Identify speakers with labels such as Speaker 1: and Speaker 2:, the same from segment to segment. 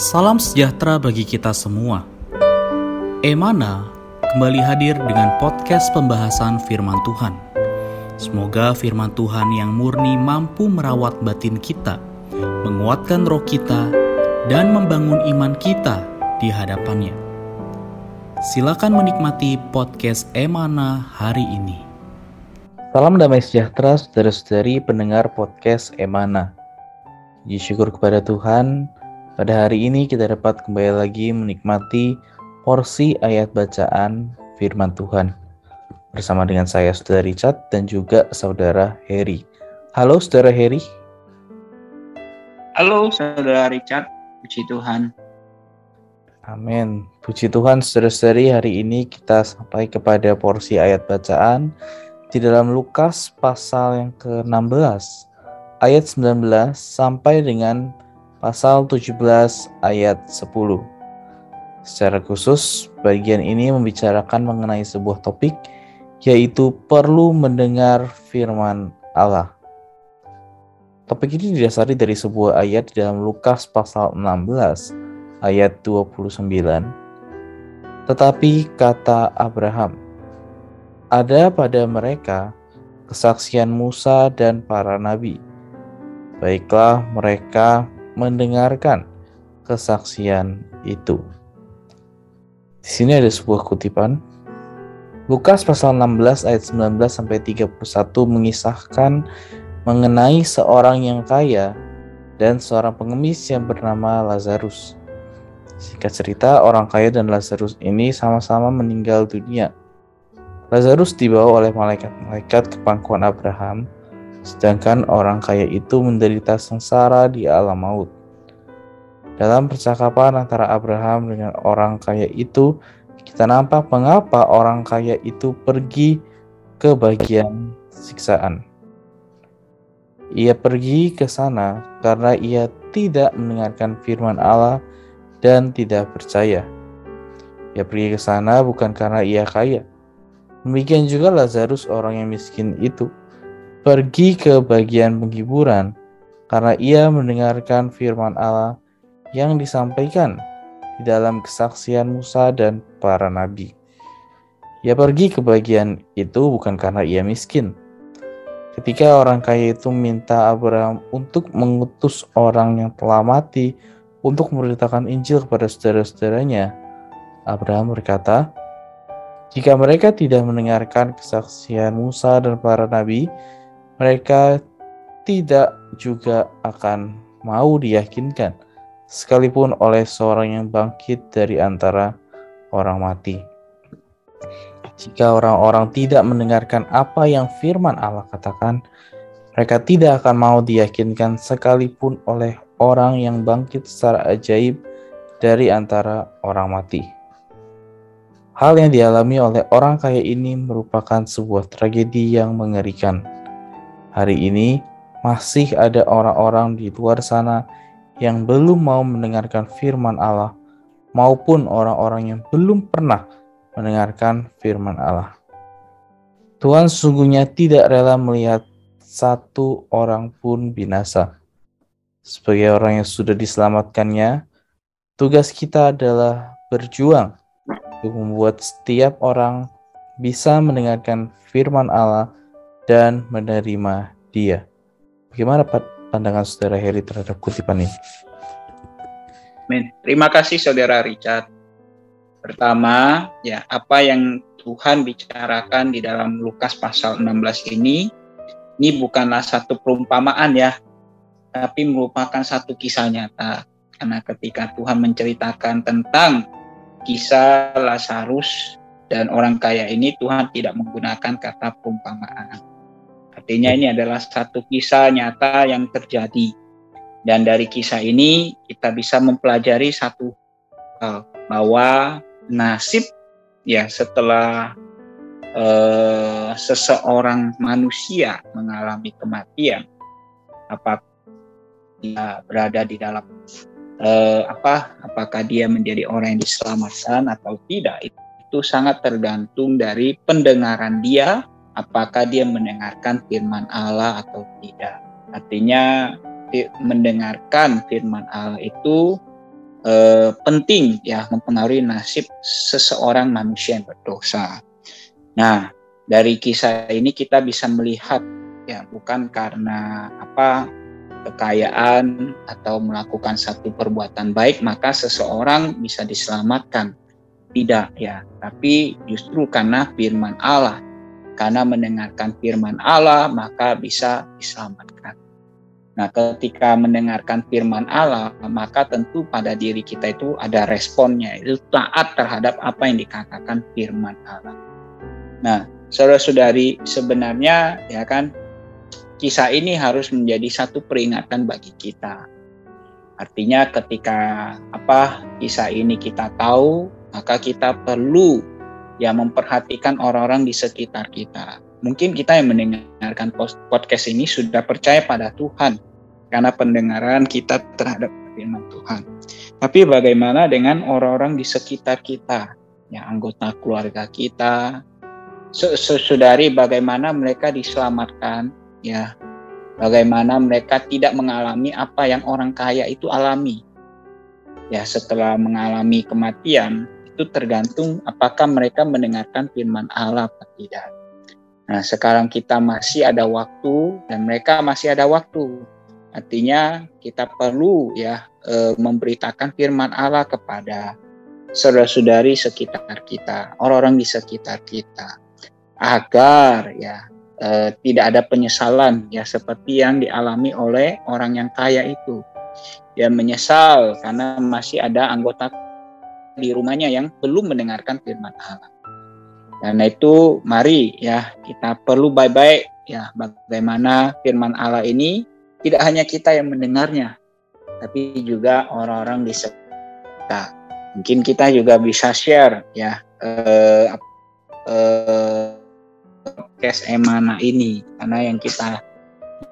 Speaker 1: Salam sejahtera bagi kita semua. Emana kembali hadir dengan podcast pembahasan firman Tuhan. Semoga firman Tuhan yang murni mampu merawat batin kita, menguatkan roh kita, dan membangun iman kita di hadapannya. Silakan menikmati podcast Emana hari ini.
Speaker 2: Salam damai sejahtera saudara-saudari pendengar podcast Emana. Puji syukur kepada Tuhan, pada hari ini kita dapat kembali lagi menikmati porsi ayat bacaan firman Tuhan bersama dengan saya Saudara Richard dan juga Saudara Heri. Halo Saudara Heri.
Speaker 3: Halo Saudara Richard, puji Tuhan.
Speaker 2: Amin. Puji Tuhan saudara-saudari, hari ini kita sampai kepada porsi ayat bacaan di dalam Lukas pasal yang ke-16 ayat 19 sampai dengan pasal 17 ayat 10. Secara khusus, bagian ini membicarakan mengenai sebuah topik, yaitu perlu mendengar firman Allah. Topik ini didasari dari sebuah ayat di dalam Lukas pasal 16 ayat 29. Tetapi kata Abraham, ada pada mereka kesaksian Musa dan para nabi. Baiklah mereka mendengarkan kesaksian itu. Di sini ada sebuah kutipan. Lukas pasal 16 ayat 19 sampai 31 mengisahkan mengenai seorang yang kaya dan seorang pengemis yang bernama Lazarus. Singkat cerita, orang kaya dan Lazarus ini sama-sama meninggal dunia. Lazarus dibawa oleh malaikat-malaikat ke pangkuan Abraham, sedangkan orang kaya itu menderita sengsara di alam maut. Dalam percakapan antara Abraham dengan orang kaya itu, kita nampak mengapa orang kaya itu pergi ke bagian siksaan. Ia pergi ke sana karena ia tidak mendengarkan firman Allah dan tidak percaya. Ia pergi ke sana bukan karena ia kaya. Demikian juga Lazarus, orang yang miskin itu, pergi ke bagian penghiburan karena ia mendengarkan firman Allah yang disampaikan di dalam kesaksian Musa dan para nabi. Ia pergi ke bagian itu bukan karena ia miskin. Ketika orang kaya itu minta Abraham untuk mengutus orang yang telah mati untuk memberitakan Injil kepada saudara-saudaranya, Abraham berkata, jika mereka tidak mendengarkan kesaksian Musa dan para nabi, mereka tidak juga akan mau diyakinkan, sekalipun oleh seorang yang bangkit dari antara orang mati. Jika orang-orang tidak mendengarkan apa yang firman Allah katakan, mereka tidak akan mau diyakinkan sekalipun oleh orang yang bangkit secara ajaib dari antara orang mati. Hal yang dialami oleh orang kaya ini merupakan sebuah tragedi yang mengerikan. Hari ini masih ada orang-orang di luar sana yang belum mau mendengarkan firman Allah, maupun orang-orang yang belum pernah mendengarkan firman Allah. Tuhan sesungguhnya tidak rela melihat satu orang pun binasa. Sebagai orang yang sudah diselamatkannya, tugas kita adalah berjuang untuk membuat setiap orang bisa mendengarkan firman Allah dan menerima Dia. Bagaimana pandangan Saudara Heri terhadap kutipan ini?
Speaker 3: Amin. Terima kasih Saudara Richard. Pertama, apa yang Tuhan bicarakan di dalam Lukas pasal 16 ini bukanlah satu perumpamaan tapi merupakan satu kisah nyata. Karena ketika Tuhan menceritakan tentang kisah Lazarus dan orang kaya ini, Tuhan tidak menggunakan kata perumpamaan. Artinya ini adalah satu kisah nyata yang terjadi. Dan dari kisah ini kita bisa mempelajari satu hal, bahwa nasib setelah seseorang manusia mengalami kematian, apakah dia berada di dalam apakah dia menjadi orang yang diselamatkan atau tidak, itu sangat tergantung dari pendengaran dia, apakah dia mendengarkan firman Allah atau tidak. Artinya mendengarkan firman Allah itu penting ya mempengaruhi nasib seseorang manusia yang berdosa. Nah, dari kisah ini kita bisa melihat ya bukan karena kekayaan atau melakukan satu perbuatan baik maka seseorang bisa diselamatkan. Tidak ya, tapi justru karena firman Allah. Karena mendengarkan firman Allah maka bisa diselamatkan. Nah, ketika mendengarkan firman Allah, maka tentu pada diri kita itu ada responnya, itu taat terhadap apa yang dikatakan firman Allah. Nah, saudara-saudari, sebenarnya ya kan kisah ini harus menjadi satu peringatan bagi kita. Artinya ketika kisah ini kita tahu, maka kita perlu ya memperhatikan orang-orang di sekitar kita. Mungkin kita yang mendengarkan podcast ini sudah percaya pada Tuhan karena pendengaran kita terhadap firman Tuhan. Tapi bagaimana dengan orang-orang di sekitar kita, ya anggota keluarga kita, saudari, bagaimana mereka diselamatkan, ya bagaimana mereka tidak mengalami apa yang orang kaya itu alami. Ya setelah mengalami kematian, itu tergantung apakah mereka mendengarkan firman Allah atau tidak. Nah, sekarang kita masih ada waktu dan mereka masih ada waktu. Artinya kita perlu ya memberitakan firman Allah kepada saudara-saudari sekitar kita, orang-orang di sekitar kita, agar ya tidak ada penyesalan ya seperti yang dialami oleh orang yang kaya itu. Dia menyesal karena masih ada anggota di rumahnya yang belum mendengarkan firman Allah. Karena itu mari ya kita perlu baik-baik ya bagaimana firman Allah ini tidak hanya kita yang mendengarnya, tapi juga orang-orang di sekitar. Mungkin kita juga bisa share ya podcast Emana ini, karena yang kita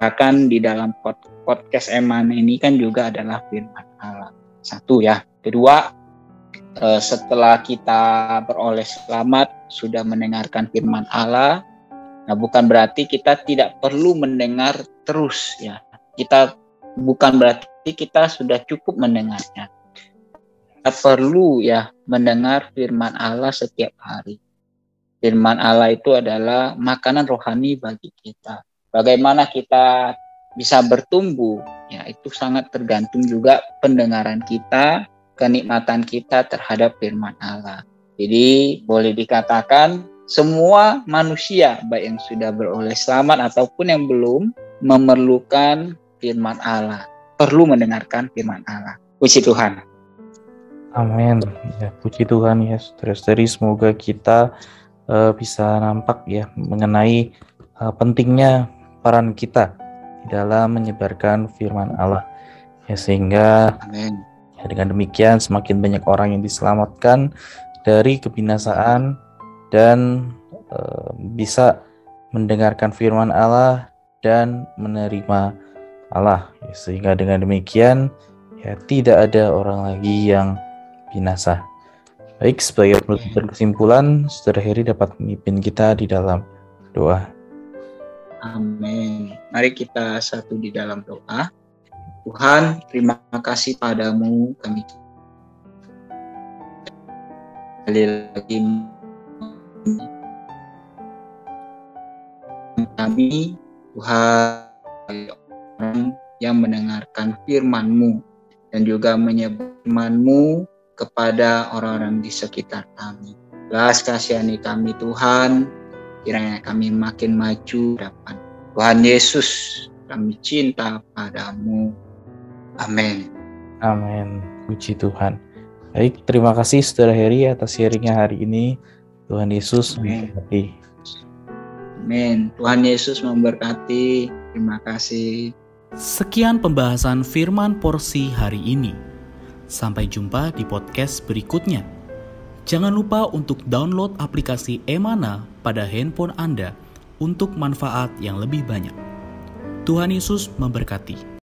Speaker 3: akan di dalam podcast Emana ini kan juga adalah firman Allah. Satu ya. Kedua, setelah kita beroleh selamat, sudah mendengarkan firman Allah, nah bukan berarti kita tidak perlu mendengar terus ya. Bukan berarti kita sudah cukup mendengarnya. Kita perlu ya mendengar firman Allah setiap hari. Firman Allah itu adalah makanan rohani bagi kita. Bagaimana kita bisa bertumbuh, ya itu sangat tergantung juga pendengaran kita, kenikmatan kita terhadap firman Allah. Jadi boleh dikatakan semua manusia, baik yang sudah beroleh selamat ataupun yang belum, memerlukan firman Allah, perlu mendengarkan firman Allah. Puji Tuhan.
Speaker 2: Amin. Ya, puji Tuhan ya, saudara-saudari, semoga kita bisa nampak ya mengenai pentingnya peran kita di dalam menyebarkan firman Allah. Ya, sehingga
Speaker 3: Amin.
Speaker 2: Ya, dengan demikian semakin banyak orang yang diselamatkan dari kebinasaan dan bisa mendengarkan firman Allah dan menerima Allah, ya, sehingga dengan demikian ya tidak ada orang lagi yang binasa. Baik, sebagai penutup dan kesimpulan, Saudara Heri dapat memimpin kita di dalam doa.
Speaker 3: Amin. Mari kita satu di dalam doa. Tuhan, terima kasih padamu, kami sekali lagi kami, Tuhan, orang yang mendengarkan firman-Mu dan juga menyebut firman-Mu kepada orang-orang di sekitar kami. Belas kasihani kami Tuhan, kiranya kami makin maju depan. Tuhan Yesus, kami cinta padamu. Amin.
Speaker 2: Amin. Puji Tuhan. Baik, terima kasih Saudara Heri atas sharingnya hari ini. Tuhan Yesus memberkati.
Speaker 3: Amin. Tuhan Yesus memberkati. Terima kasih.
Speaker 1: Sekian pembahasan firman porsi hari ini. Sampai jumpa di podcast berikutnya. Jangan lupa untuk download aplikasi Emana pada handphone Anda untuk manfaat yang lebih banyak. Tuhan Yesus memberkati.